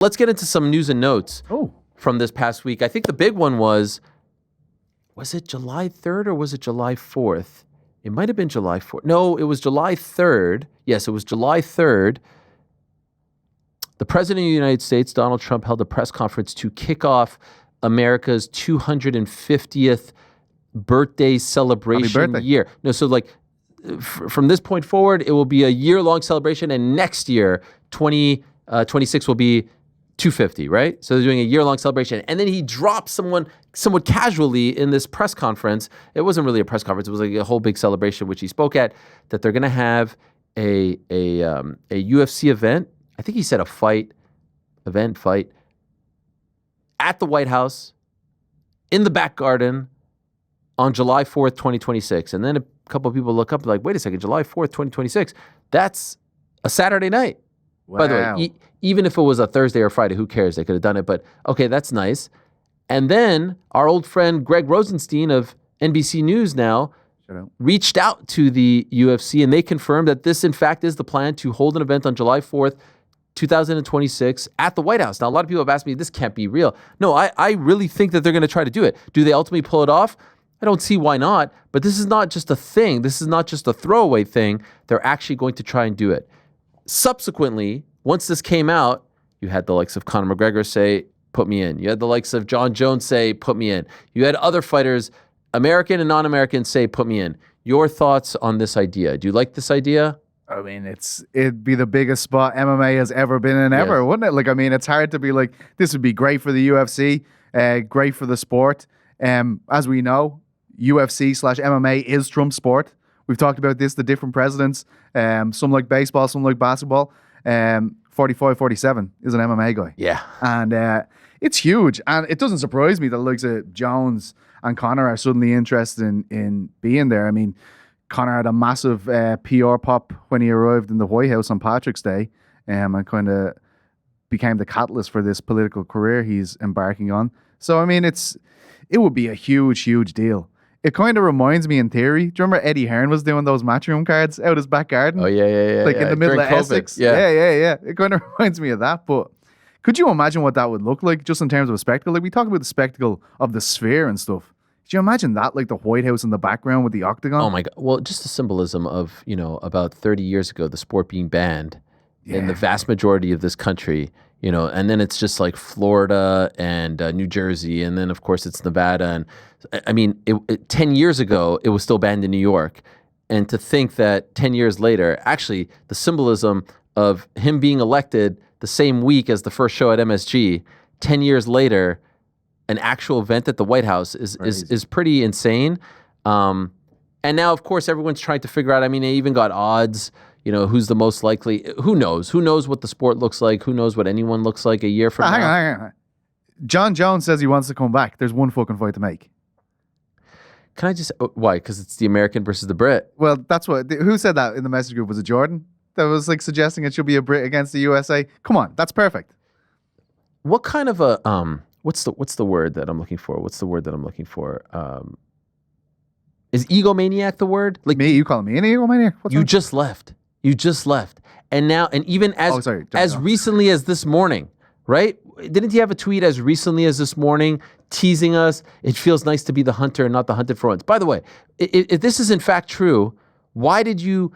Let's get into some news and notes Oh. from this past week. I think the big one was it July 3rd or was it July 4th? It might have been July 4th. No, it was July 3rd. Yes, it was July 3rd. The President of the United States, Donald Trump, held a press conference to kick off America's 250th birthday celebration year. No, so like from this point forward, it will be a year-long celebration, and next year, 2026 will be 250, right? So they're doing a year-long celebration. And then he dropped somewhat casually in this press conference. It wasn't really a press conference. It was like a whole big celebration, which he spoke at, that they're going to have a UFC event. I think he said a fight at the White House in the back garden on July 4th, 2026. And then a couple of people look up like, wait a second, July 4th, 2026, that's a Saturday night. Wow. By the way, even if it was a Thursday or Friday, who cares? They could have done it, but okay, that's nice. And then our old friend Greg Rosenstein of NBC News now reached out to the UFC, and they confirmed that this, in fact, is the plan to hold an event on July 4th, 2026 at the White House. Now, a lot of people have asked me, this can't be real. No, I really think that they're going to try to do it. Do they ultimately pull it off? I don't see why not, but this is not just a thing. This is not just a throwaway thing. They're actually going to try and do it. Subsequently, once this came out, you had the likes of Conor McGregor say, put me in. You had the likes of Jon Jones say, put me in. You had other fighters, American and non-American, say, put me in. Your thoughts on this idea? Do you like this idea? I mean, it'd be the biggest spot MMA has ever been in ever, wouldn't it? Like, I mean, it's hard to be like, this would be great for the UFC, great for the sport. As we know, UFC/MMA is Trump's sport. We've talked about this, the different presidents. Some like baseball, some like basketball. 45-47 is an MMA guy. Yeah. And it's huge. And it doesn't surprise me that the likes of Jones and Conor are suddenly interested in being there. I mean, Conor had a massive PR pop when he arrived in the White House on Patrick's Day, and kind of became the catalyst for this political career he's embarking on. So, I mean, it would be a huge, huge deal. It kind of reminds me in theory. Do you remember Eddie Hearn was doing those matchroom cards out his back garden? Oh, yeah. Like in the middle of Essex? Yeah. It kind of reminds me of that. But could you imagine what that would look like just in terms of a spectacle? Like we talk about the spectacle of the sphere and stuff. Could you imagine that, like the White House in the background with the octagon? Oh, my God. Well, just the symbolism of, about 30 years ago, the sport being banned in the vast majority of this country, and then it's just like Florida and New Jersey, and then, of course, it's Nevada. And I mean, 10 years ago, it was still banned in New York. And to think that 10 years later, actually, the symbolism of him being elected the same week as the first show at MSG, 10 years later, an actual event at the White House is pretty insane. And now, of course, everyone's trying to figure out, I mean, they even got odds, who's the most likely. Who knows? Who knows what the sport looks like? Who knows what anyone looks like a year from now? Hang on. Jon Jones says he wants to come back. There's one fucking fight to make. Can I just, why? Because it's the American versus the Brit. Well, that's who said that in the message group? Was it Jordan? That was like suggesting it should be a Brit against the USA? Come on, that's perfect. What kind of a, what's the word that I'm looking for? Is egomaniac the word? Like me, you calling me an egomaniac? You just left. And now, and even as recently as this morning, right? Didn't he have a tweet as recently as this morning teasing us? It feels nice to be the hunter and not the hunted for once. By the way, if this is in fact true, why didn't you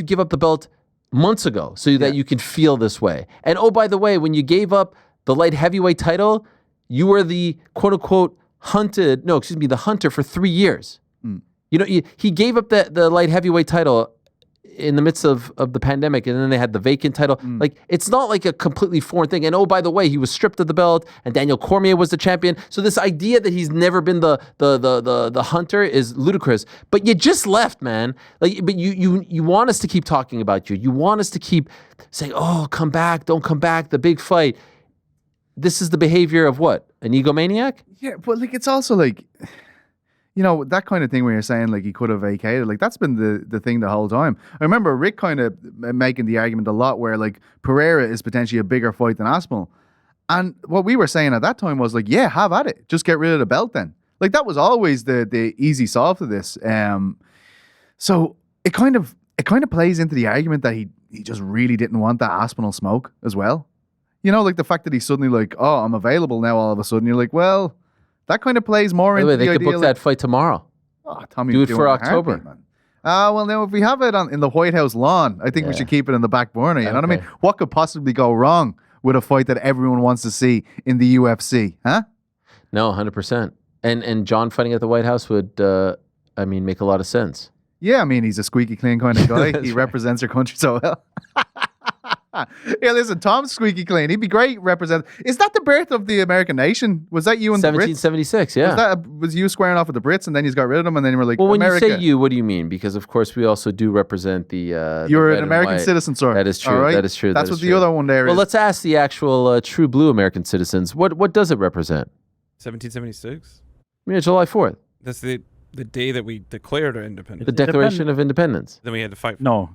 give up the belt months ago so that you can feel this way? And oh, by the way, when you gave up the light heavyweight title, you were the quote unquote the hunter for 3 years. He gave up the light heavyweight title in the midst of the pandemic, and then they had the vacant title. Like, it's not like a completely foreign thing. And oh, by the way, he was stripped of the belt, and Daniel Cormier was the champion. So this idea that he's never been the hunter is ludicrous. But you just left, man. Like, but you want us to keep talking about you. You want us to keep saying, oh, come back, don't come back, the big fight. This is the behavior of what? An egomaniac? Yeah, but like it's also like, that kind of thing where you're saying like he could have vacated, like that's been the thing the whole time. I remember Rick kind of making the argument a lot where like Pereira is potentially a bigger fight than Aspinall. And what we were saying at that time was like, yeah, have at it. Just get rid of the belt then. Like that was always the easy solve to this. So it kind of plays into the argument that he just really didn't want that Aspinall smoke as well. You know, like the fact that he's suddenly like, oh, I'm available now all of a sudden. You're like, well, that kind of plays more By the into way, the they could idea. book that fight tomorrow. Oh, Tommy, do it for October. Man. Well, now if we have it in the White House lawn, I think we should keep it in the back burner. You know what I mean? What could possibly go wrong with a fight that everyone wants to see in the UFC? Huh? No, 100%. And John fighting at the White House would, make a lot of sense. Yeah, I mean, he's a squeaky clean kind of guy. He represents our country so well. Yeah, listen, Tom's squeaky clean. He'd be great represent. Is that the birth of the American nation? Was that you and the Brits? 1776, yeah. Was you squaring off with the Brits and then you got rid of them and then you were like, well, when America. you say you, what do you mean? Because, of course, we also do represent the You're an American citizen, sir. That is true. All right? That is true. That's what the other one there is. Well, let's ask the actual true blue American citizens. What does it represent? 1776? Yeah, July 4th. That's the day that we declared our independence. The Declaration of Independence. Then we had to fight for No.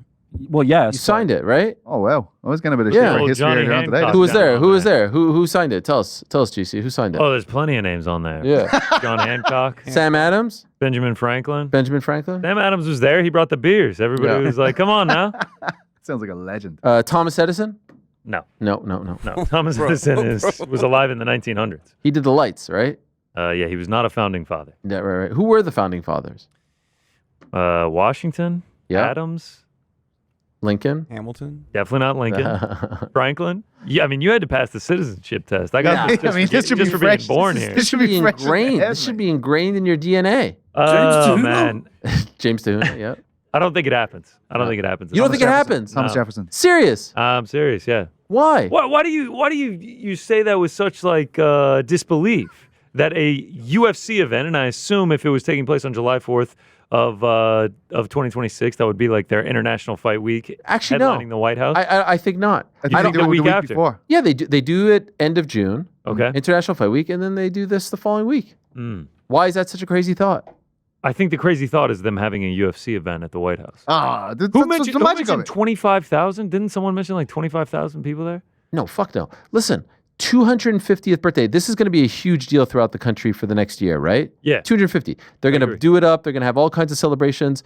Well, yes. You signed it, right? Oh, wow. I was going to bit of Yeah. shit for history Johnny earlier on today. Hancock. Who was there? down Who on was that. there? Who signed it? Tell us, GC. Who signed it? Oh, there's plenty of names on there. Yeah. John Hancock, Sam Adams? Benjamin Franklin. Benjamin Franklin? Sam Adams was there. He brought the beers. Everybody was like, come on now. Sounds like a legend. Thomas Edison? No. No. Thomas Edison was alive in the 1900s. He did the lights, right? Yeah, he was not a founding father. Yeah, right. Who were the founding fathers? Washington, Yeah. Adams, Lincoln? Hamilton. definitely not Lincoln, Franklin. Yeah, I mean, you had to pass the citizenship test. I got this should be for fresh. being born here. This should be fresh ingrained. ahead, This should mate. be ingrained in your DNA. Oh, James man. James Tahuna, yeah. I don't think it happens. I don't think it happens. You don't think it happens? Thomas No. Jefferson. Serious? I'm serious, yeah. Why? Why do you say that with such like disbelief that a UFC event, and I assume if it was taking place on July 4th of 2026, that would be like their international fight week, Actually, no. headlining the White House. I think not. I You think think they the were week after? before. Yeah, they do. They do it end of June. Okay. International Fight Week, and then they do this the following week. Mm. Why is that such a crazy thought? I think the crazy thought is them having a UFC event at the White House. That's Who what's the magic of it. 25,000? Didn't someone mention like 25,000 people there? No, fuck no. Listen, 250th birthday. This is going to be a huge deal throughout the country for the next year, right? Yeah. 250. They're going to agree. do it up. They're going to have all kinds of celebrations.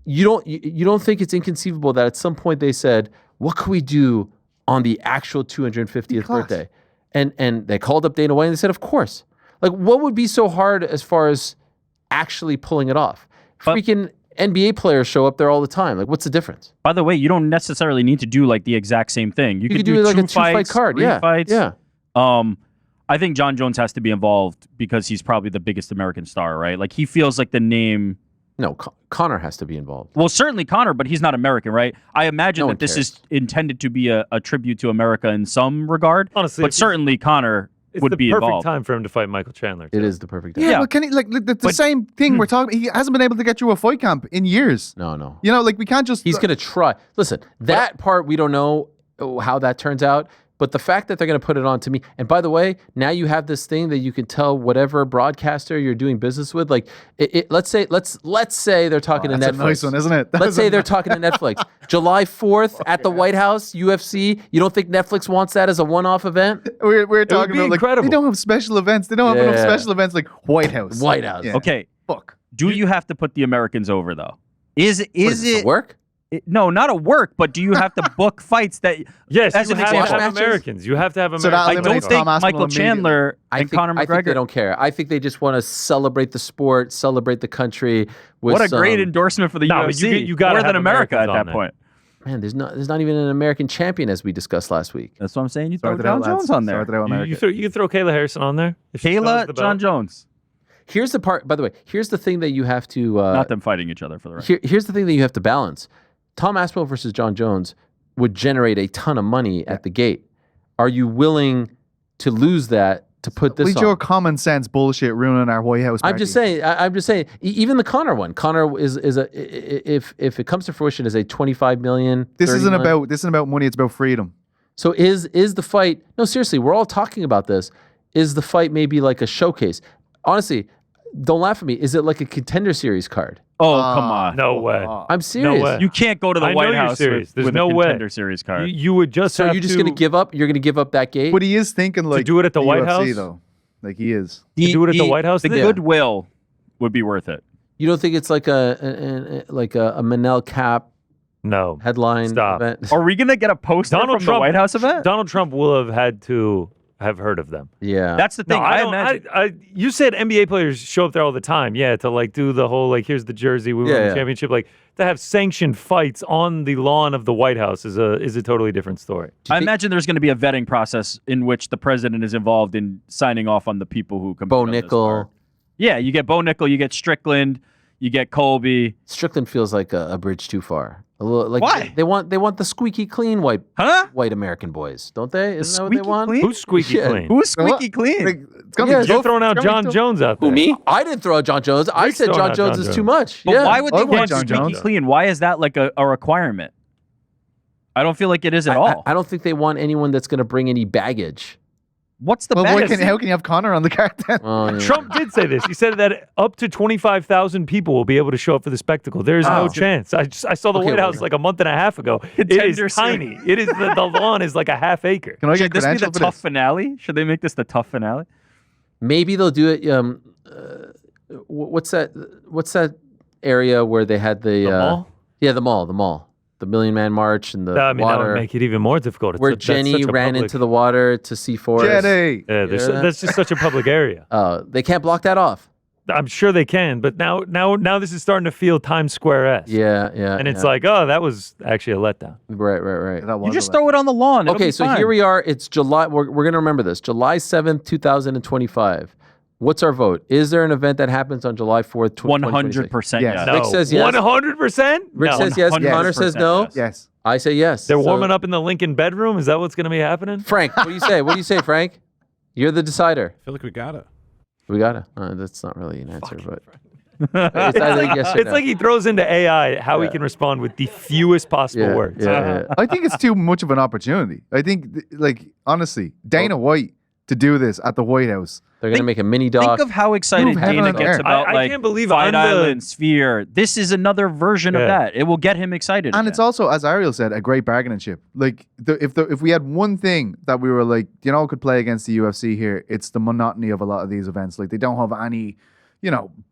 You don't think it's inconceivable that at some point they said, what could we do on the actual 250th Class. birthday? And they called up Dana White and they said, of course. Like, what would be so hard as far as actually pulling it off? Freaking NBA players show up there all the time. Like, what's the difference? By the way, you don't necessarily need to do like the exact same thing. You You could could do like a 2-fight fights, card. 3 Yeah. fights. Yeah. I think Jon Jones has to be involved because he's probably the biggest American star, right? Like he feels like the name. No, Connor has to be involved. Well, certainly Conor, but he's not American, right? I imagine No that one this cares. is intended to be a tribute to America in some regard. Honestly, but if he's- certainly Conor It's would the be perfect involved. time for him to fight Michael Chandler. It too. is the perfect time. Yeah, Yeah. but can he like the same thing we're talking? He hasn't been able to get through a fight camp in years. No. You know, like we can't just. He's going to try. Listen, that part, we don't know how that turns out. But the fact that they're going to put it on to me, and by the way, now you have this thing that you can tell whatever broadcaster you're doing business with. Like, let's say they're talking to That's Netflix. a nice one, isn't it? Let's say they're talking to Netflix. July 4th at the White House, UFC. You don't think Netflix wants that as a one-off event? We're talking be about like incredible. they don't have special events. They don't have enough Yeah. special events like White House. White House. Yeah. Okay, Fuck. do you have to put the Americans over though? Is What is this, it a work? no, not a work, but do you have to book fights that? Yes, As you an have to example. have Americans. You have to have So that Americans. I don't eliminates think Tom Aspinall Michael immediately. Chandler I and think, Conor I think they McGregor. don't care. I think they just want to celebrate the sport, celebrate the country. With What a great some- endorsement for the No, but UFC. you gotta more than have America Americans at on that there. point. Man, there's not even an American champion as we discussed last week. That's what I'm saying. You throw Sort it out, Jon lads. Jones on there. Sort it out, America. You can throw Kayla Harrison on there. if she throws Kayla, the Jon belt. Jones. Here's the part, by the way, here's the thing that you have to Not them fighting each other for the record. here's the thing that you have to balance. Tom Aspinall versus Jon Jones would generate a ton of money at the gate. Are you willing to lose that to put this With on? your common sense bullshit ruining our White House. I'm just saying. I'm just saying. Even the Conor one. Conor is a if it comes to fruition is a 25 million. This 30 isn't million. about money. It's about freedom. So is the fight? No, seriously, we're all talking about this. Is the fight maybe like a showcase? Honestly, don't laugh at me. Is it like a Contender Series card? Oh, come on. No way. I'm serious. way. You can't go to the I know White you're House serious. with, There's with no a way. Contender Series card. You would just So have you're just to gonna give up? You're gonna give up that gate? But he is thinking like do it at the White UFC, House? though. Like he is. do it at the White House The then? goodwill would be worth it. You don't think it's like a Manel Cap No. headline Stop. event. Are we gonna get a poster from the White House event? Donald Trump will have had to have heard of them. Yeah. That's the thing. No, I imagine. you said NBA players show up there all the time. Yeah, to like do the whole like here's the jersey, we won the championship. Like to have sanctioned fights on the lawn of the White House is a totally different story. I imagine there's going to be a vetting process in which the president is involved in signing off on the people who come. Bo Nickel. Yeah, you get Bo Nickel, you get Strickland, you get Colby. Strickland feels like a bridge too far. A little, like Why? They want the squeaky clean white American boys, don't they? Isn't that what they want? Clean? Who's squeaky clean? Who's squeaky clean? Like, it's gonna be You're tough. throwing out It's gonna John be tough. Jones out there. Who, me? I didn't throw out John Jones. I Rick's said throwing John out Jones John is Jones. too much. But why would I they want want John squeaky Jones. clean? Why is that like a requirement? I don't feel like it is at all. I don't think they want anyone that's going to bring any baggage. What's the Well, best? how can you have Conor on the card then? Oh, yeah. Trump did say this. He said that up to 25,000 people will be able to show up for the spectacle. There is no chance. I saw the Okay, White House like a month and a half ago. It is Contender tiny. It is the lawn is like a half acre. Can I get Should this be the credentials for tough this? finale? Should they make this the tough finale? Maybe they'll do it. What's that area where they had the mall? Yeah, the mall. The Million Man March and the I mean, that water. would make it even more difficult. Where Jenny ran into the water to see Forrest. Jenny! Yeah, that's just such a public area. They can't block that off. I'm sure they can, but now this is starting to feel Times Square-esque. Yeah. And it's like, oh, that was actually a letdown. Right. That You was just a- throw it on the lawn. It'll Okay, be so fine. here we are. It's July. We're going to remember this. July 7th, 2025. What's our vote? Is there an event that happens on July 4th, 2026? 100% Yes. yes. No, Rick says yes. 100%? Rick No. says yes. 100% Connor says no. yes. Yes. I say yes. They're So- warming up in the Lincoln bedroom? Is that what's going to be happening? Frank, what do you say? What do you say, Frank? You're the decider. I feel like we got it. We got it. That's not really an answer, but it's either yes or It's no. like he throws into AI how he can respond with the fewest possible words. Yeah. I think it's too much of an opportunity. I think, like, honestly, Dana White to do this at the White House. They're going to make a mini Think doc. of how excited Move heaven Dana and gets earth. about I like can't believe Fight I'm the- Island, Sphere. This is another version of Yeah. that. It will get him excited. And it's also, as Ariel said, a great bargaining chip. Like, if we had one thing that we were like, could play against the UFC here, it's the monotony of a lot of these events. Like, they don't have any,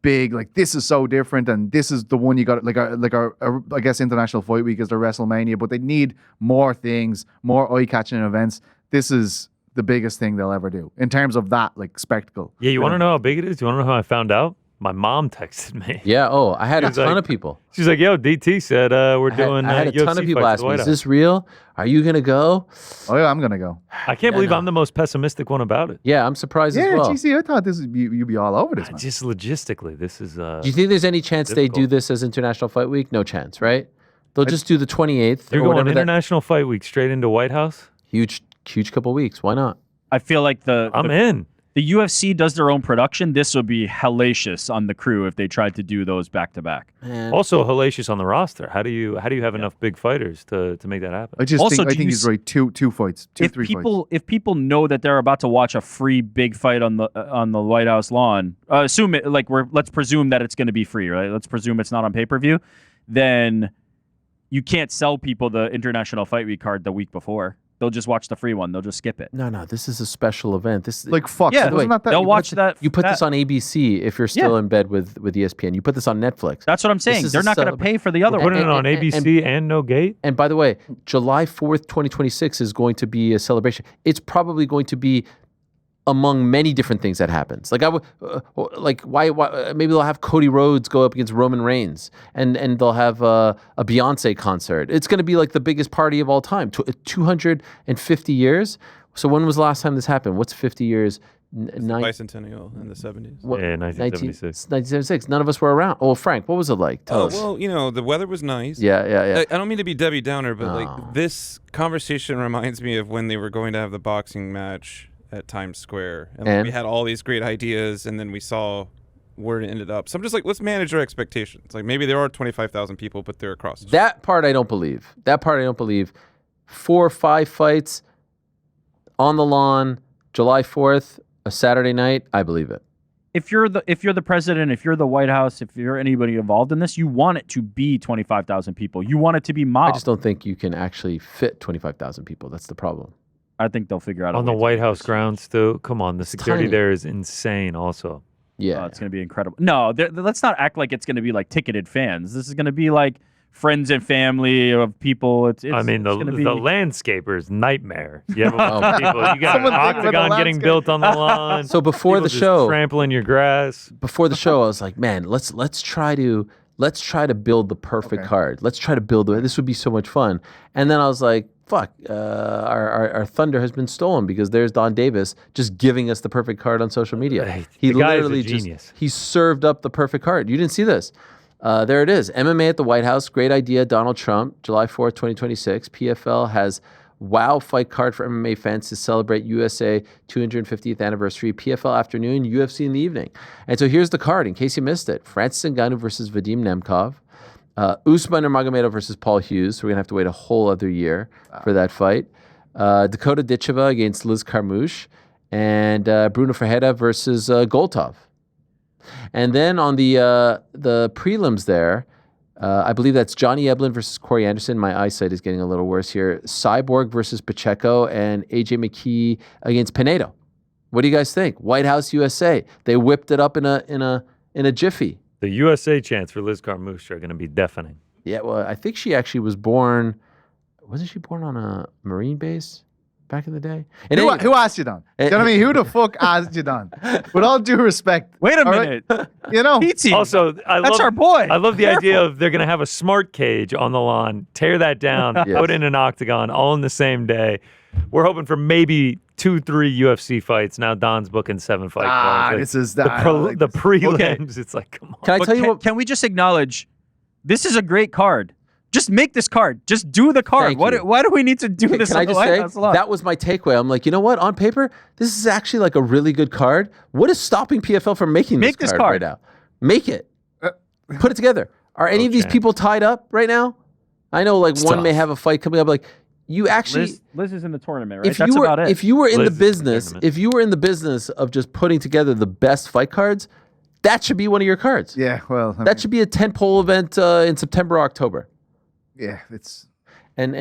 big, like, this is so different and this is the one you got, like our I guess, International Fight Week is the WrestleMania, but they need more things, more eye-catching events. This is the biggest thing they'll ever do in terms of that, like, spectacle. Yeah, you want to know how big it is? You want to know how I found out? My mom texted me. Yeah. Oh, I had a He's ton like- of people. She's like, yo, DT said we're doing I had a UFC ton of people fights at ask the me, White is House." this real? Are you going to go? Oh, yeah, I'm going to go. I can't believe no. I'm the most pessimistic one about it. Yeah, I'm surprised Yeah, as well. GC, I thought this would you'd be all over this, man. Just logistically, this is Do you think there's any chance they do difficult. this as International Fight Week? No chance, right? They'll just do the 28th you're or going whatever that International Fight Week straight into White House? huge couple weeks. Why not? I feel like I'm in. the UFC does their own production. This would be hellacious on the crew if they tried to do those back to back. Man. Also hellacious on the roster. How do you have enough big fighters to make that happen? I just Also, think do you he's s- right. Two fights, If three people know that they're about to watch a free big fight on the White House lawn, let's presume that it's going to be free, right? Let's presume it's not on pay-per-view. Then you can't sell people the International Fight Week card the week before. They'll just watch the free one. They'll just skip it. No, this is a special event. This Like Fox. Yeah, wasn't that they'll you watch put- that. You put this that- on ABC if you're still in bed with ESPN. You put this on Netflix. That's what I'm saying. is They're a not going to celebra- pay for the other We're one. putting it on ABC and no gate. And by the way, July 4th, 2026 is going to be a celebration. It's probably going to be among many different things that happens. Like why maybe they'll have Cody Rhodes go up against Roman Reigns and they'll have a Beyonce concert. It's going to be like the biggest party of all time. 250 years. So when was the last time this happened? What's 50 years? Bicentennial in the 70s. What- Yeah, 1976. 1976. None of us were around. Oh, Frank, what was it like? Tell Oh, us. well, the weather was nice. Yeah. I don't mean to be Debbie Downer, but Oh. like this conversation reminds me of when they were going to have the boxing match at Times Square, and And? we had all these great ideas, and then we saw where it ended up. So I'm just like, let's manage our expectations. Like maybe there are 25,000 people, but they're across. The street. That part I don't believe. 4 or 5 fights on the lawn, July 4th, a Saturday night. I believe it. If you're the president, if you're the White House, if you're anybody involved in this, you want it to be 25,000 people. You want it to be I mobbed. just don't think you can actually fit 25,000 people. That's the problem. I think they'll figure out On a the way to White do House this. grounds, too. Come on, the security tiny. there is insane also. Yeah. It's going to be incredible. No, let's not act like it's going to be like ticketed fans. This is going to be like friends and family of people. It's I mean, the gonna be... landscaper's nightmare. You have a bunch of people. You got an octagon getting built on the lawn. So before people the just show, trampling your grass. before the show, I was like, man, let's try to build the perfect card. Let's try to build this would be so much fun. And then I was like, fuck, our thunder has been stolen because there's Don Davis just giving us the perfect card on social media. Right. He The guy is a literally genius. he served up the perfect card. You didn't see this. There it is. MMA at the White House. Great idea. Donald Trump, July 4th, 2026. PFL has wow fight card for MMA fans to celebrate USA 250th anniversary. PFL afternoon, UFC in the evening. And so here's the card in case you missed it. Francis Ngannou versus Vadim Nemkov. Usman Nurmagomedov versus Paul Hughes. So we're going to have to wait a whole other year for that fight. Dakota Ditcheva against Liz Carmouche. And Bruno Ferreira versus Goltov. And then on the prelims there, I believe that's Johnny Eblin versus Corey Anderson. My eyesight is getting a little worse here. Cyborg versus Pacheco and AJ McKee against Pinedo. What do you guys think? White House, USA. They whipped it up in a jiffy. The USA chants for Liz Carmouche are going to be deafening. Yeah, well, I think she actually was born. Wasn't she born on a Marine base back in the day? And Who asked you, Don? You know what I mean? Who the fuck asked you, Don? With all due respect. Wait a all minute. right? You know? PT. Also, That's our boy. I love the idea of they're going to have a smart cage on the lawn, tear that down, put in an octagon all in the same day. We're hoping for maybe 2-3 UFC fights. Now Don's booking 7 fight cards. This is the prelims. It's like, come on. Can I But tell you what? Can we just acknowledge this is a great card? Just make this card. Just do the card. Thank you. Why do we need to do this? Can I on the just White say House lot? that was my takeaway? I'm like, you know what? On paper, this is actually like a really good card. What is stopping PFL from making Make this this card card. right now? Make it. Put it together. Are any of these people tied up right now? I know, like one may have a fight coming up. Like you actually, Liz is in the tournament, right? if That's you were about it. if you were in the Liz is in the business, tournament. if you were in the business of just putting together the best fight cards, that should be one of your cards. Yeah, well, I That mean, should be a tentpole event in September or October. yeah, it's And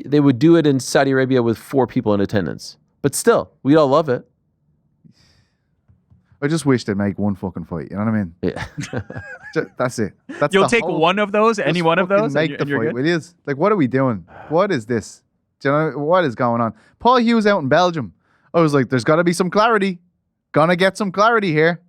they would do it in Saudi Arabia with 4 people in attendance. But still, we'd all love it. I just wish they'd make one fucking fight. You know what I mean? Yeah. That's it. That's You'll the take whole- one of those, any Just one of fucking those, Make and the you're fight. good. It is like, what are we doing? What is this? Do you know what is going on? Paul Hughes out in Belgium. I was like, there's got to be some clarity. Gonna get some clarity here.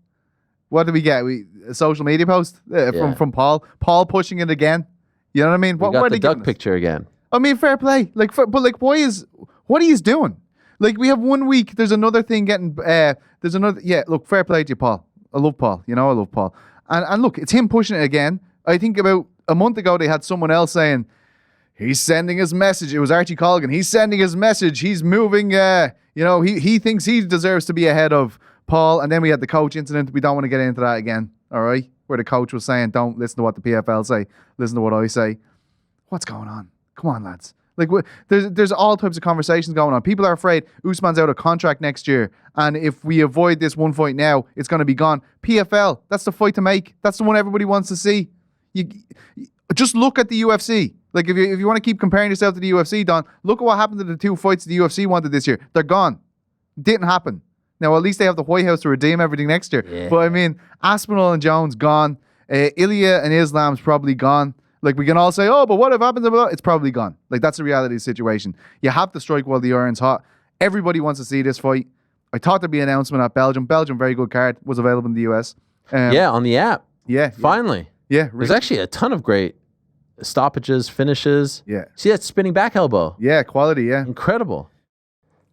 What did we get? A social media post from Paul. Paul pushing it again. You know what I mean? We What got are the they duck giving us? picture again. I mean, fair play. But what are you doing? Like, we have 1 week. There's another thing getting. There's another. Yeah, look, fair play to you, Paul. I love Paul. You know, I love Paul. And look, it's him pushing it again. I think about a month ago they had someone else saying he's sending his message. It was Archie Colgan. He's sending his message. He's moving. He thinks he deserves to be ahead of Paul. And then we had the coach incident. We don't want to get into that again. All right, where the coach was saying, "Don't listen to what the PFL say. Listen to what I say." What's going on? Come on, lads. Like, there's all types of conversations going on. People are afraid Usman's out of contract next year, and if we avoid this one fight now, it's going to be gone. PFL, that's the fight to make. That's the one everybody wants to see. You just look at the UFC. Like, if you want to keep comparing yourself to the UFC, Don, look at what happened to the 2 fights the UFC wanted this year. They're gone. Didn't happen. Now, at least they have the White House to redeem everything next year. Yeah. But I mean, Aspinall and Jones gone. Ilya and Islam's probably gone. Like, we can all say, oh, but what if happens? It's probably gone. Like, that's the reality of the situation. You have to strike while the iron's hot. Everybody wants to see this fight. I thought there'd be an announcement at Belgium. Belgium, very good card, was available in the US. Yeah, on the app. Yeah. Finally. Yeah. There's actually a ton of great stoppages, finishes. Yeah. See that spinning back elbow? Yeah, quality, yeah. Incredible.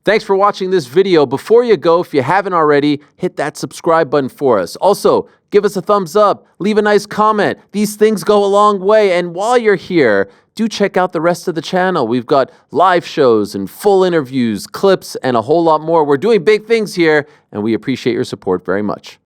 Thanks for watching this video. Before you go, if you haven't already, hit that subscribe button for us. Also, give us a thumbs up, leave a nice comment. These things go a long way. And while you're here, do check out the rest of the channel. We've got live shows and full interviews, clips, and a whole lot more. We're doing big things here, and we appreciate your support very much.